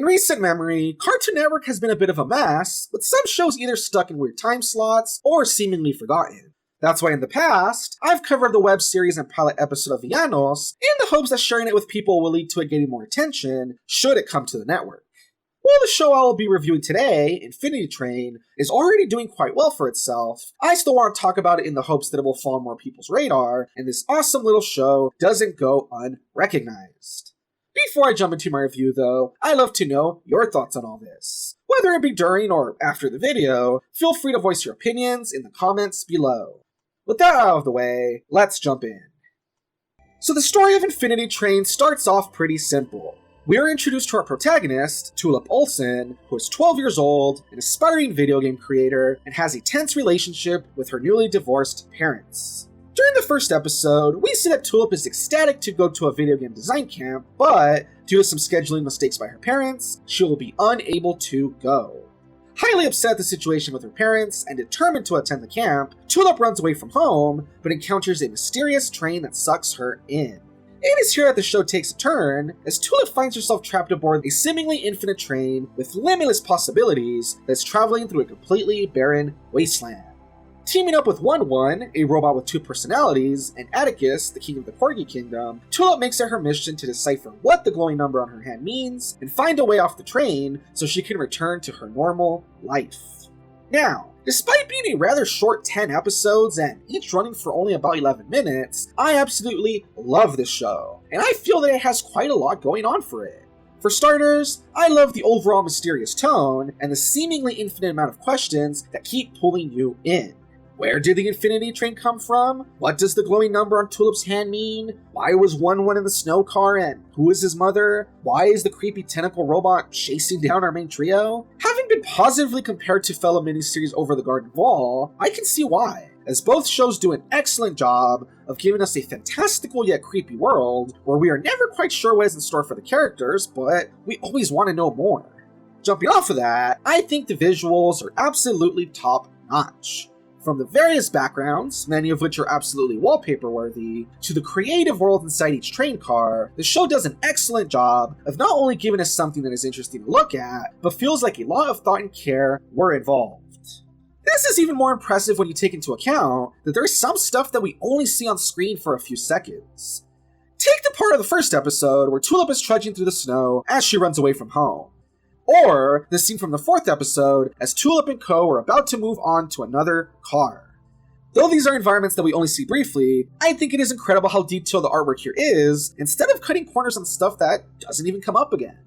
In recent memory, Cartoon Network has been a bit of a mess, with some shows either stuck in weird time slots or seemingly forgotten. That's why in the past, I've covered the web series and pilot episode of Villanos in the hopes that sharing it with people will lead to it getting more attention should it come to the network. While the show I will be reviewing today, Infinity Train, is already doing quite well for itself, I still want to talk about it in the hopes that it will fall on more people's radar, and this awesome little show doesn't go unrecognized. Before I jump into my review though, I'd love to know your thoughts on all this. Whether it be during or after the video, feel free to voice your opinions in the comments below. With that out of the way, let's jump in. So the story of Infinity Train starts off pretty simple. We are introduced to our protagonist, Tulip Olsen, who is 12 years old, an aspiring video game creator, and has a tense relationship with her newly divorced parents. During the first episode, we see that Tulip is ecstatic to go to a video game design camp, but due to some scheduling mistakes by her parents, she will be unable to go. Highly upset at the situation with her parents and determined to attend the camp, Tulip runs away from home, but encounters a mysterious train that sucks her in. It is here that the show takes a turn, as Tulip finds herself trapped aboard a seemingly infinite train with limitless possibilities that's traveling through a completely barren wasteland. Teaming up with One-One, a robot with 2 personalities, and Atticus, the king of the Corgi kingdom, Tulip makes it her mission to decipher what the glowing number on her hand means and find a way off the train so she can return to her normal life. Now, despite being a rather short 10 episodes and each running for only about 11 minutes, I absolutely love this show, and I feel that it has quite a lot going on for it. For starters, I love the overall mysterious tone and the seemingly infinite amount of questions that keep pulling you in. Where did the Infinity Train come from? What does the glowing number on Tulip's hand mean? Why was One-One in the snow car, and who is his mother? Why is the creepy tentacle robot chasing down our main trio? Having been positively compared to fellow miniseries Over the Garden Wall, I can see why, as both shows do an excellent job of giving us a fantastical yet creepy world where we are never quite sure what is in store for the characters, but we always want to know more. Jumping off of that, I think the visuals are absolutely top-notch. From the various backgrounds, many of which are absolutely wallpaper-worthy, to the creative world inside each train car, the show does an excellent job of not only giving us something that is interesting to look at, but feels like a lot of thought and care were involved. This is even more impressive when you take into account that there is some stuff that we only see on screen for a few seconds. Take the part of the first episode where Tulip is trudging through the snow as she runs away from home. Or the scene from the 4th episode as Tulip and co are about to move on to another car. Though these are environments that we only see briefly, I think it is incredible how detailed the artwork here is, instead of cutting corners on stuff that doesn't even come up again.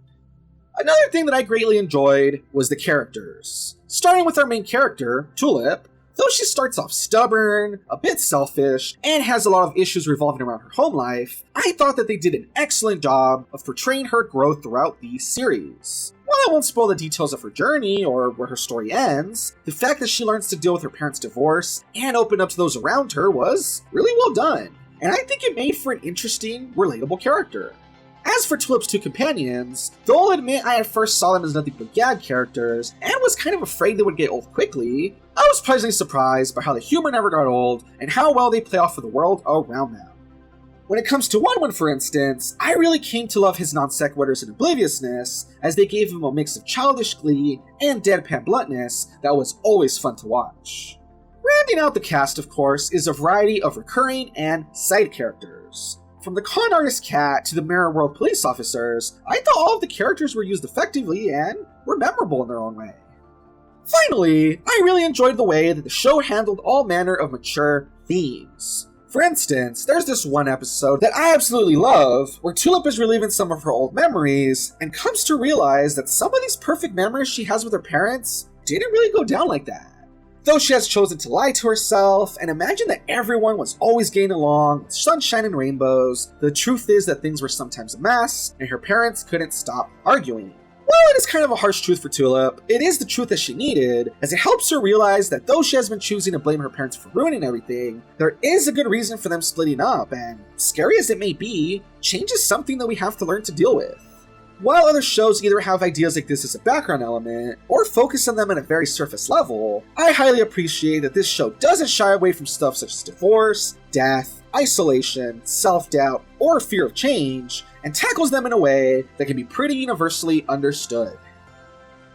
Another thing that I greatly enjoyed was the characters. Starting with our main character, Tulip, though she starts off stubborn, a bit selfish, and has a lot of issues revolving around her home life, I thought that they did an excellent job of portraying her growth throughout the series. While I won't spoil the details of her journey or where her story ends, the fact that she learns to deal with her parents' divorce and open up to those around her was really well done, and I think it made for an interesting, relatable character. As for Tulip's 2 companions, though I'll admit I at first saw them as nothing but gag characters, and was kind of afraid they would get old quickly, I was pleasantly surprised by how the humor never got old and how well they play off of the world around them. When it comes to One-One, for instance, I really came to love his non-sequiturs and obliviousness, as they gave him a mix of childish glee and deadpan bluntness that was always fun to watch. Rounding out the cast, of course, is a variety of recurring and side characters. From the con artist cat to the Mirror World police officers, I thought all of the characters were used effectively and were memorable in their own way. Finally, I really enjoyed the way that the show handled all manner of mature themes. For instance, there's this one episode that I absolutely love, where Tulip is reliving some of her old memories, and comes to realize that some of these perfect memories she has with her parents didn't really go down like that. Though she has chosen to lie to herself and imagine that everyone was always getting along with sunshine and rainbows, the truth is that things were sometimes a mess, and her parents couldn't stop arguing. While it is kind of a harsh truth for Tulip, it is the truth that she needed, as it helps her realize that though she has been choosing to blame her parents for ruining everything, there is a good reason for them splitting up, and scary as it may be, change is something that we have to learn to deal with. While other shows either have ideas like this as a background element, or focus on them at a very surface level, I highly appreciate that this show doesn't shy away from stuff such as divorce, death, isolation, self-doubt, or fear of change, and tackles them in a way that can be pretty universally understood.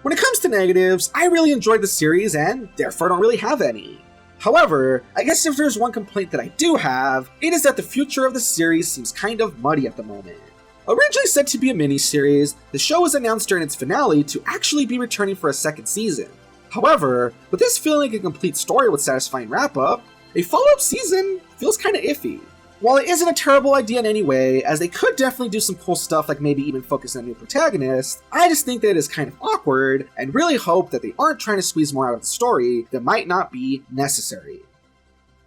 When it comes to negatives, I really enjoyed the series and therefore don't really have any. However, I guess if there's one complaint that I do have, it is that the future of the series seems kind of muddy at the moment. Originally said to be a miniseries, the show was announced during its finale to actually be returning for a second season. However, with this feeling like a complete story with satisfying wrap-up, a follow-up season feels kinda iffy. While it isn't a terrible idea in any way, as they could definitely do some cool stuff like maybe even focus on a new protagonist, I just think that it is kind of awkward and really hope that they aren't trying to squeeze more out of the story that might not be necessary.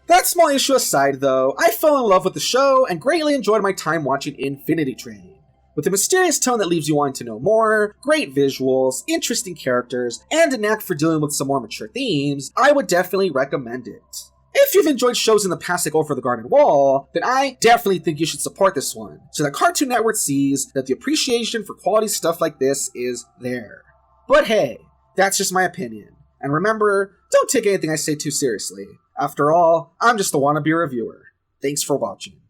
That small issue aside though, I fell in love with the show and greatly enjoyed my time watching Infinity Train. With a mysterious tone that leaves you wanting to know more, great visuals, interesting characters, and a knack for dealing with some more mature themes, I would definitely recommend it. If you've enjoyed shows in the past like Over the Garden Wall, then I definitely think you should support this one, so that Cartoon Network sees that the appreciation for quality stuff like this is there. But hey, that's just my opinion. And remember, don't take anything I say too seriously. After all, I'm just a wannabe reviewer. Thanks for watching.